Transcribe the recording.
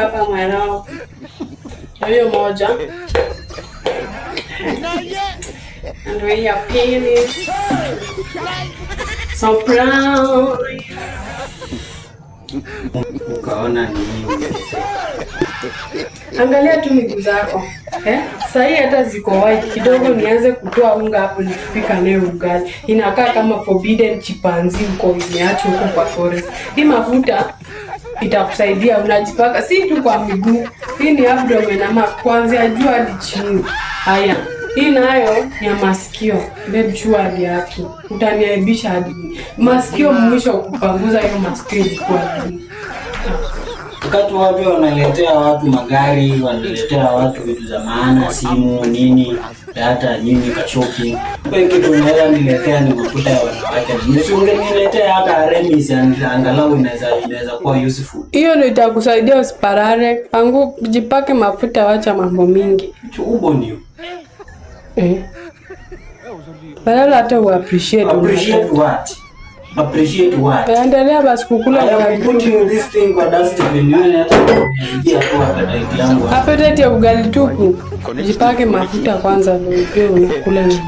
Hapa mwanao. Hiyo moja. And we are penis. So brown. Ukaona nini? Angalia tu miguu zako. Sasa hii hata ziko white kidogo, nianze kutoa unga hapo nikipika leo ugali. Inakaa kama forbidden chimpanzee uko imeachwa huko kwa forest. Hii mafuta itakusaidia, unajipaka si tu kwa miguu. Hii ni abdomen ama kuanzia juu hadi chini. Haya. Hii nayo ni ya masikio. Babe chua hadi yake. Utaniaibisha hadi masikio mwisho kupanguza hiyo masikio ilikuwa nini? Wakati wapi wanaletea watu magari, wanaletea watu vitu za maana, simu, nini, data, nini, kashoki. Kwa kitu unaweza niletea ni mafuta ya wanawake. Nisingeniletea hata remis angalau inaweza kuwa useful. Hiyo ndio itakusaidia usiparare. Pangu jipake mafuta, wacha mambo mingi. Chubo ndio. Badala hata uappreciate. Appreciate what? Appreciate what? Endelea basi kukula ugali. Putting this thing kwa dustbin yone hata kuingia kwa appetite yangu. Appetite ya ugali tupu. Jipake mafuta kwanza ndio unakula nini.